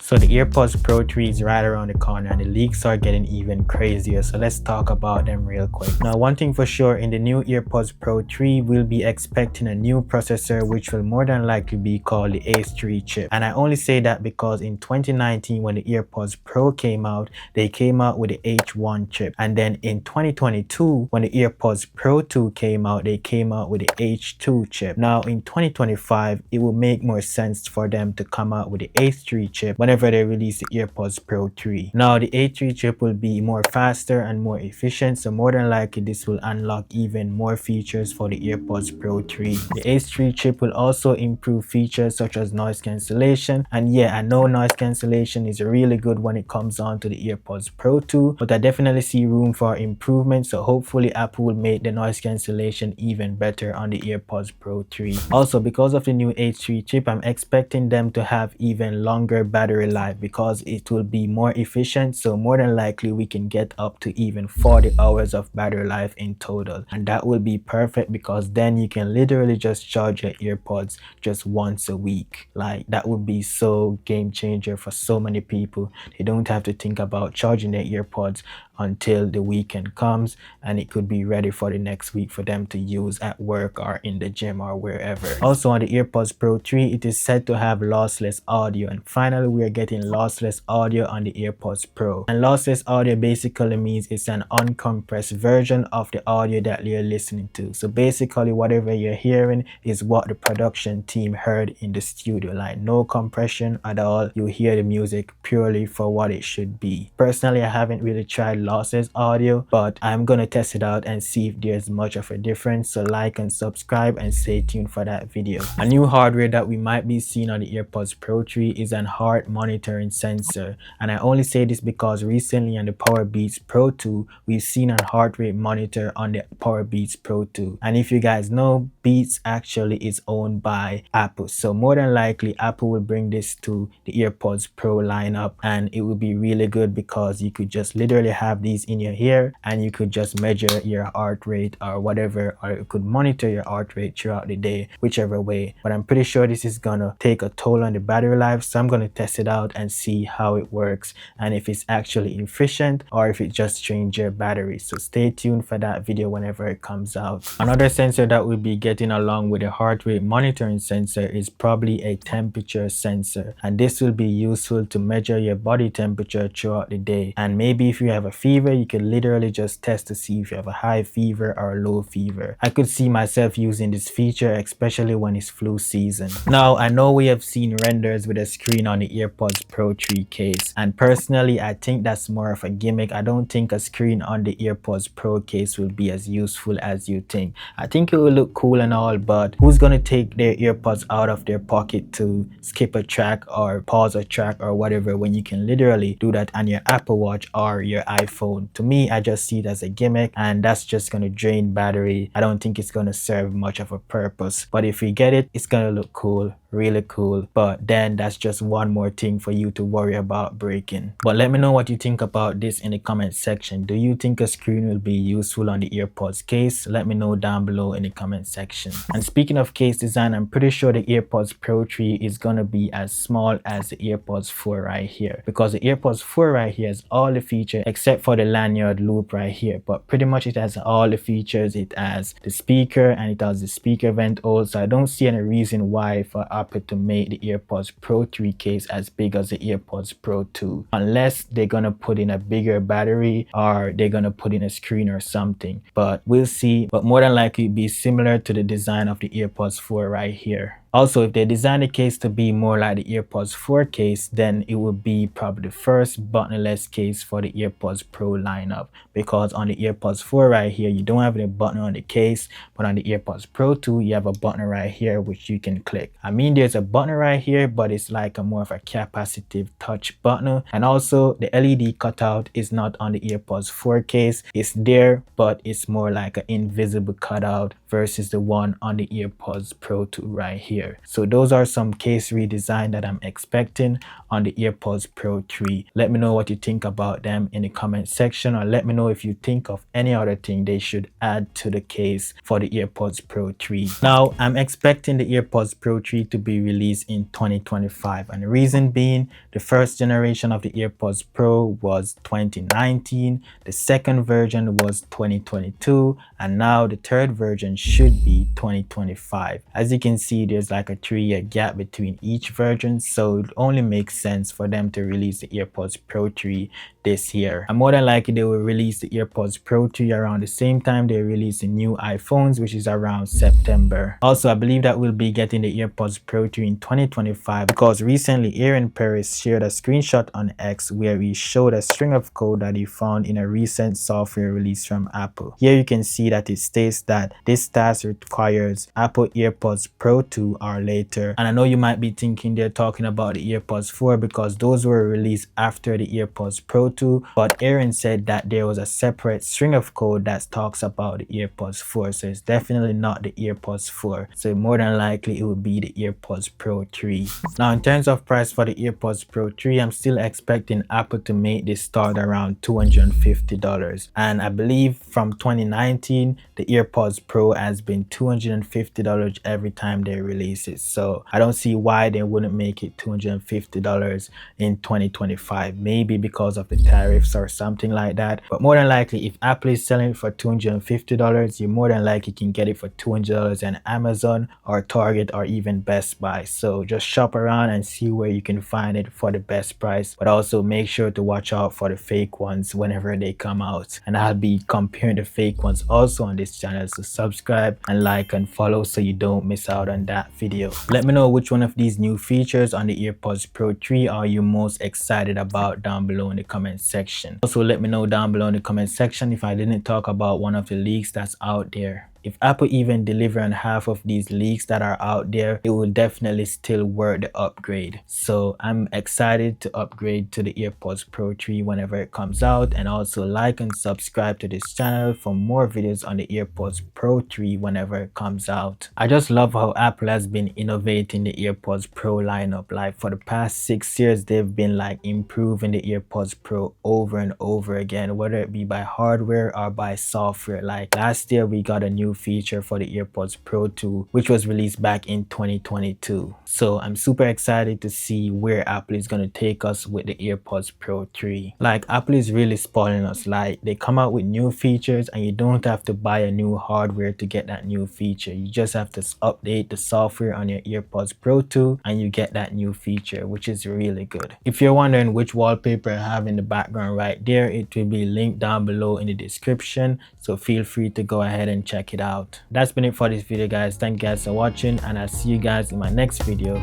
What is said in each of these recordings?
So the AirPods Pro 3 is right around the corner and the leaks are getting even crazier, so let's talk about them real quick. Now, one thing for sure, in the new AirPods Pro 3 we'll be expecting a new processor which will more than likely be called the A3 chip. And I only say that because in 2019 when the AirPods Pro came out, they came out with the H1 chip, and then in 2022 when the AirPods Pro 2 came out, they came out with the H2 chip. Now in 2025 it will make more sense for them to come out with the A3 chip whenever they release the AirPods Pro 3. Now the A3 chip will be more faster and more efficient, so more than likely this will unlock even more features for the AirPods Pro 3. The A3 chip will also improve features such as noise cancellation, and yeah, I know noise cancellation is really good when it comes on to the AirPods Pro 2, but I definitely see room for improvement, so hopefully Apple will make the noise cancellation even better on the AirPods Pro 3. Also, because of the new H3 chip, I'm expecting them to have even longer battery life because it will be more efficient, so more than likely we can get up to even 40 hours of battery life in total, and that will be perfect because then you can literally just charge your AirPods just once a week. Like, that would be so game changer for so many people. They don't have to think about charging their AirPods until the weekend comes, and it could be ready for the next week for them to use at work or in the gym or wherever. Also, on the AirPods Pro 3 it is said to have lossless audio, and finally we are getting lossless audio on the AirPods Pro. And lossless audio basically means it's an uncompressed version of the audio that you're listening to. So basically whatever you're hearing is what the production team heard in the studio, like no compression at all. You hear the music purely for what it should be. Personally, I haven't really tried lossless audio, but I'm gonna test it out and see if there's much of a difference. So like and subscribe and stay tuned for that video. A new hardware that we might be seeing on the AirPods Pro 3 is an heart monitoring sensor, and I only say this because recently on the Powerbeats Pro 2 we've seen a heart rate monitor on the Powerbeats Pro 2, and if you guys know, Beats actually is owned by Apple, so more than likely Apple will bring this to the AirPods Pro lineup, and it will be really good because you could just literally have these in your ear and you could just measure your heart rate or whatever, or it could monitor your heart rate throughout the day, whichever way. But I'm pretty sure this is gonna take a toll on the battery life, so I'm gonna test it out and see how it works and if it's actually efficient or if it just drains your battery. So stay tuned for that video whenever it comes out. Another sensor that we'll be getting along with the heart rate monitoring sensor is probably a temperature sensor, and this will be useful to measure your body temperature throughout the day. And maybe if you have a fever, you can literally just test to see if you have a high fever or a low fever. I could see myself using this feature, especially when it's flu season. Now, I know we have seen renders with a screen on the AirPods Pro 3 case, and personally I think that's more of a gimmick. I don't think a screen on the AirPods Pro case will be as useful as you think. I think it will look cool and all, but who's gonna take their AirPods out of their pocket to skip a track or pause a track or whatever when you can literally do that on your Apple Watch or your iPhone? To me, I just see it as a gimmick, and that's just gonna drain battery. I don't think it's gonna serve much of a purpose, but if we get it, it's gonna look cool, really cool, but then that's just one more thing for you to worry about breaking. But let me know what you think about this in the comment section. Do you think a screen will be useful on the AirPods case? Let me know down below in the comment section. And speaking of case design, I'm pretty sure the AirPods Pro 3 is gonna be as small as the AirPods 4 right here, because the AirPods 4 right here has all the features except for the lanyard loop right here, but pretty much it has all the features. It has the speaker and it has the speaker vent also. I don't see any reason why for Apple to make the AirPods Pro 3 case as big as the AirPods Pro 2, unless they're gonna put in a bigger battery or they're gonna put in a screen or something, but we'll see. But more than likely it'll be similar to the design of the AirPods 4 right here. Also, if they design the case to be more like the AirPods 4 case, then it will be probably the first buttonless case for the AirPods Pro lineup, because on the AirPods 4 right here you don't have any button on the case, but on the AirPods Pro 2 you have a button right here which you can click. I mean, there's a button right here, but it's like a more of a capacitive touch button, and also the LED cutout is not on the AirPods 4 case. It's there, but it's more like an invisible cutout versus the one on the AirPods Pro 2 right here. here. So those are some case redesign that I'm expecting on the AirPods Pro 3. Let me know what you think about them in the comment section, or let me know if you think of any other thing they should add to the case for the AirPods Pro 3. Now, I'm expecting the AirPods Pro 3 to be released in 2025, and the reason being, the first generation of the AirPods Pro was 2019, the second version was 2022, and now the third version should be 2025. As you can see, there's like a 3-year gap between each version, so it only makes sense for them to release the AirPods Pro 3 this year. And more than likely they will release the AirPods Pro 3 around the same time they release the new iPhones, which is around September. Also, I believe that we'll be getting the AirPods Pro 3 in 2025 because recently Aaron Paris shared a screenshot on X where he showed a string of code that he found in a recent software release from Apple. Here you can see that it states that this task requires Apple AirPods Pro 2 or later. And I know you might be thinking they're talking about the AirPods 4 because those were released after the AirPods Pro 2, but Aaron said that there was a separate string of code that talks about the AirPods 4, so it's definitely not the AirPods 4. So more than likely it would be the AirPods Pro 3. Now, in terms of price for the AirPods Pro 3, I'm still expecting Apple to make this start around $250. And I believe from 2019, the AirPods Pro has been $250 every time they release it. So I don't see why they wouldn't make it $250 in 2025. Maybe because of the tariffs or something like that. But more than likely, if Apple is selling it for $250, you more than likely can get it for $200 on Amazon or Target or even Best Buy. So just shop around and see where you can find it for the best price. But also make sure to watch out for the fake ones whenever they come out. And I'll be comparing the fake ones also on this channel. So subscribe and like and follow so you don't miss out on that video. Let me know which one of these new features on the AirPods Pro 3 are you most excited about down below in the comment section. Also, let me know down below in the comment section if I didn't talk about one of the leaks that's out there. If Apple even deliver on half of these leaks that are out there, it will definitely still worth the upgrade. So I'm excited to upgrade to the AirPods Pro 3 whenever it comes out, and also like and subscribe to this channel for more videos on the AirPods Pro 3 whenever it comes out. I just love how Apple has been innovating the AirPods Pro lineup. Like for the past 6 years, they've been like improving the AirPods Pro over and over again, whether it be by hardware or by software. Like last year we got a new feature for the AirPods Pro 2, which was released back in 2022. So I'm super excited to see where Apple is going to take us with the AirPods Pro 3. Like Apple is really spoiling us. Like they come out with new features and you don't have to buy a new hardware to get that new feature. You just have to update the software on your AirPods Pro 2 and you get that new feature, which is really good. If you're wondering which wallpaper I have in the background right there, it will be linked down below in the description. So feel free to go ahead and check it out. That's been it for this video, guys. Thank you guys for watching, and I'll see you guys in my next video.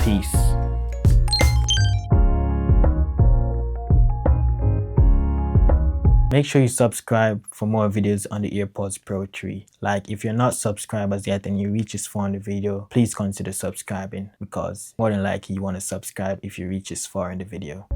Peace. Make sure you subscribe for more videos on the AirPods Pro 3. Like if you're not subscribed as yet and you reach this far in the video, please consider subscribing, because more than likely you want to subscribe if you reach this far in the video.